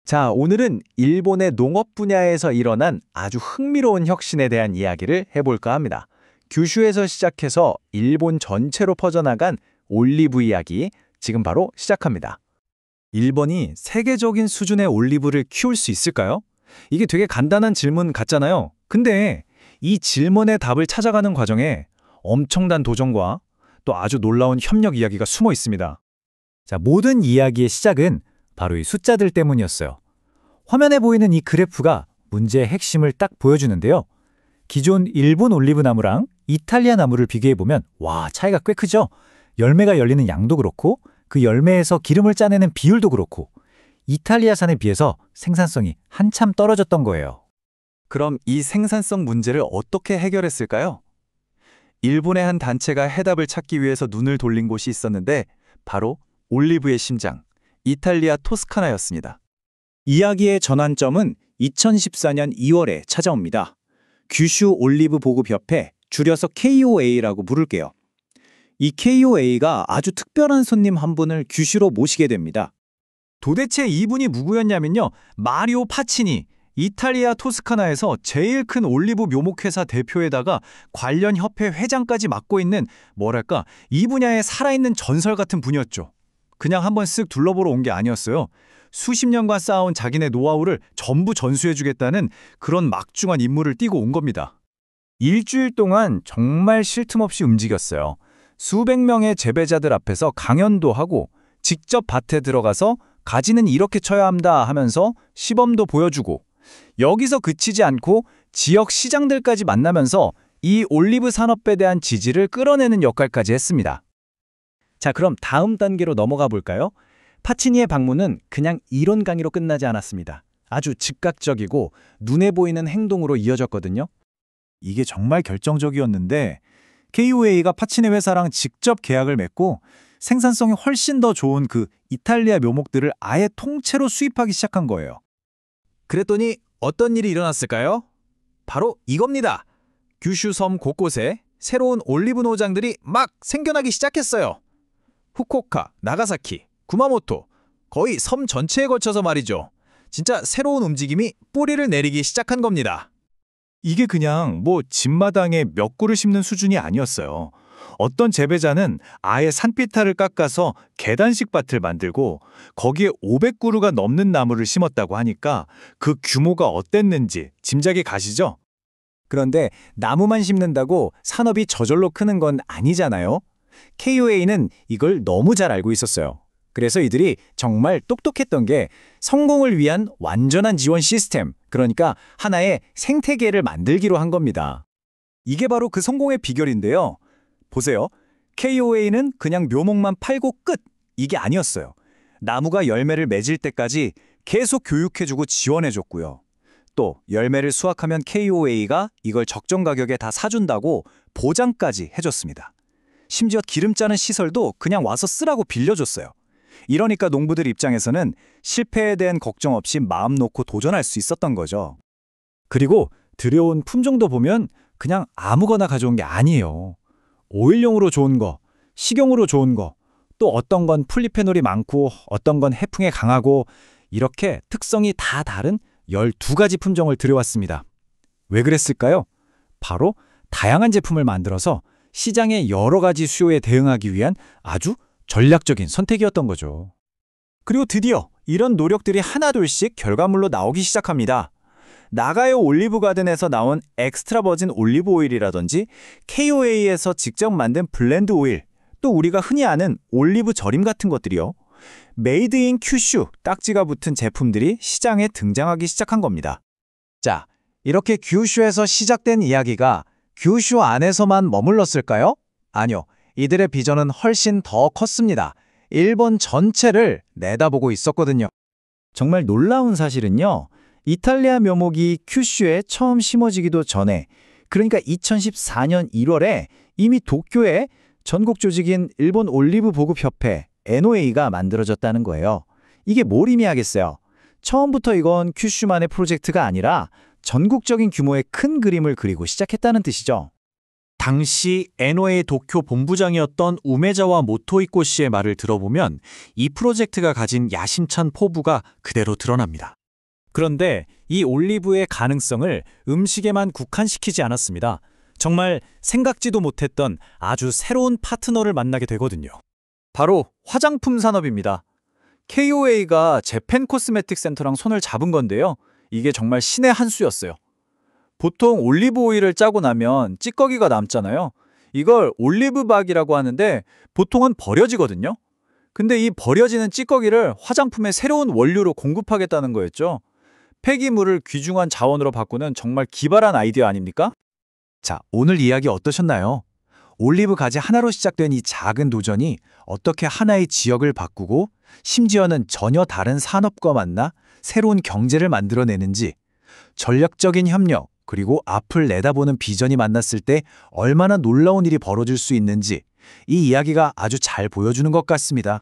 자, 오늘은 일본의 농업 분야에서 일어난 아주 흥미로운 혁신에 대한 이야기를 해볼까 합니다. 규슈에서 시작해서 일본 전체로 퍼져나간 올리브 이야기, 지금 바로 시작합니다. 일본이 세계적인 수준의 올리브를 키울 수 있을까요? 이게 되게 간단한 질문 같잖아요. 근데 이 질문의 답을 찾아가는 과정에 엄청난 도전과 또 아주 놀라운 협력 이야기가 숨어 있습니다. 자, 모든 이야기의 시작은 바로 이 숫자들 때문이었어요. 화면에 보이는 이 그래프가 문제의 핵심을 딱 보여주는데요. 기존 일본 올리브 나무랑 이탈리아 나무를 비교해보면 와, 차이가 꽤 크죠? 열매가 열리는 양도 그렇고 그 열매에서 기름을 짜내는 비율도 그렇고 이탈리아산에 비해서 생산성이 한참 떨어졌던 거예요. 그럼 이 생산성 문제를 어떻게 해결했을까요? 일본의 한 단체가 해답을 찾기 위해서 눈을 돌린 곳이 있었는데 바로 올리브의 심장, 이탈리아 토스카나였습니다. 이야기의 전환점은 2014년 2월에 찾아옵니다. 규슈 올리브 보급협회, 줄여서 KOA라고 부를게요. 이 KOA가 아주 특별한 손님 한 분을 규슈로 모시게 됩니다. 도대체 이분이 누구였냐면요. 마리오 파치니, 이탈리아 토스카나에서 제일 큰 올리브 묘목회사 대표에다가 관련 협회 회장까지 맡고 있는 뭐랄까 이 분야에 살아있는 전설 같은 분이었죠. 그냥 한번 쓱 둘러보러 온 게 아니었어요. 수십 년간 쌓아온 자기네 노하우를 전부 전수해주겠다는 그런 막중한 임무를 띠고 온 겁니다. 일주일 동안 정말 쉴 틈 없이 움직였어요. 수백 명의 재배자들 앞에서 강연도 하고 직접 밭에 들어가서 가지는 이렇게 쳐야 합니다 하면서 시범도 보여주고 여기서 그치지 않고 지역 시장들까지 만나면서 이 올리브 산업에 대한 지지를 끌어내는 역할까지 했습니다. 자, 그럼 다음 단계로 넘어가 볼까요? 파치니의 방문은 그냥 이론 강의로 끝나지 않았습니다. 아주 즉각적이고 눈에 보이는 행동으로 이어졌거든요. 이게 정말 결정적이었는데 KOA가 파치니 회사랑 직접 계약을 맺고 생산성이 훨씬 더 좋은 그 이탈리아 묘목들을 아예 통째로 수입하기 시작한 거예요. 그랬더니 어떤 일이 일어났을까요? 바로 이겁니다. 규슈 섬 곳곳에 새로운 올리브 노장들이 막 생겨나기 시작했어요. 후쿠오카, 나가사키, 구마모토, 거의 섬 전체에 걸쳐서 말이죠. 진짜 새로운 움직임이 뿌리를 내리기 시작한 겁니다. 이게 그냥 집마당에 몇 그루 심는 수준이 아니었어요. 어떤 재배자는 아예 산비탈을 깎아서 계단식 밭을 만들고 거기에 500그루가 넘는 나무를 심었다고 하니까 그 규모가 어땠는지 짐작이 가시죠? 그런데 나무만 심는다고 산업이 저절로 크는 건 아니잖아요. KOA는 이걸 너무 잘 알고 있었어요. 그래서 이들이 정말 똑똑했던 게 성공을 위한 완전한 지원 시스템, 그러니까 하나의 생태계를 만들기로 한 겁니다. 이게 바로 그 성공의 비결인데요. 보세요. KOA는 그냥 묘목만 팔고 끝! 이게 아니었어요. 나무가 열매를 맺을 때까지 계속 교육해주고 지원해줬고요. 또 열매를 수확하면 KOA가 이걸 적정 가격에 다 사준다고 보장까지 해줬습니다. 심지어 기름 짜는 시설도 그냥 와서 쓰라고 빌려줬어요. 이러니까 농부들 입장에서는 실패에 대한 걱정 없이 마음 놓고 도전할 수 있었던 거죠. 그리고 들여온 품종도 보면 그냥 아무거나 가져온 게 아니에요. 오일용으로 좋은 거, 식용으로 좋은 거, 또 어떤 건 폴리페놀이 많고 어떤 건 해풍에 강하고 이렇게 특성이 다 다른 12가지 품종을 들여왔습니다. 왜 그랬을까요? 바로 다양한 제품을 만들어서 시장의 여러 가지 수요에 대응하기 위한 아주 전략적인 선택이었던 거죠. 그리고 드디어 이런 노력들이 하나둘씩 결과물로 나오기 시작합니다. 나가요 올리브 가든에서 나온 엑스트라 버진 올리브 오일이라든지 KOA에서 직접 만든 블렌드 오일, 또 우리가 흔히 아는 올리브 절임 같은 것들이요. 메이드 인 규슈 딱지가 붙은 제품들이 시장에 등장하기 시작한 겁니다. 자, 이렇게 규슈에서 시작된 이야기가 규슈 안에서만 머물렀을까요? 아니요. 이들의 비전은 훨씬 더 컸습니다. 일본 전체를 내다보고 있었거든요. 정말 놀라운 사실은요. 이탈리아 묘목이 규슈에 처음 심어지기도 전에, 그러니까 2014년 1월에 이미 도쿄에 전국 조직인 일본 올리브 보급협회 NOA가 만들어졌다는 거예요. 이게 뭘 의미하겠어요? 처음부터 이건 규슈만의 프로젝트가 아니라 전국적인 규모의 큰 그림을 그리고 시작했다는 뜻이죠. 당시 NOA 도쿄 본부장이었던 우메자와 모토이코 씨의 말을 들어보면 이 프로젝트가 가진 야심찬 포부가 그대로 드러납니다. 그런데 이 올리브의 가능성을 음식에만 국한시키지 않았습니다. 정말 생각지도 못했던 아주 새로운 파트너를 만나게 되거든요. 바로 화장품 산업입니다. KOA가 재팬 코스메틱 센터랑 손을 잡은 건데요. 이게 정말 신의 한 수였어요. 보통 올리브 오일을 짜고 나면 찌꺼기가 남잖아요. 이걸 올리브박이라고 하는데 보통은 버려지거든요. 근데 이 버려지는 찌꺼기를 화장품의 새로운 원료로 공급하겠다는 거였죠. 폐기물을 귀중한 자원으로 바꾸는 정말 기발한 아이디어 아닙니까? 자, 오늘 이야기 어떠셨나요? 올리브 가지 하나로 시작된 이 작은 도전이 어떻게 하나의 지역을 바꾸고 심지어는 전혀 다른 산업과 만나 새로운 경제를 만들어내는지, 전략적인 협력 그리고 앞을 내다보는 비전이 만났을 때 얼마나 놀라운 일이 벌어질 수 있는지 이 이야기가 아주 잘 보여주는 것 같습니다.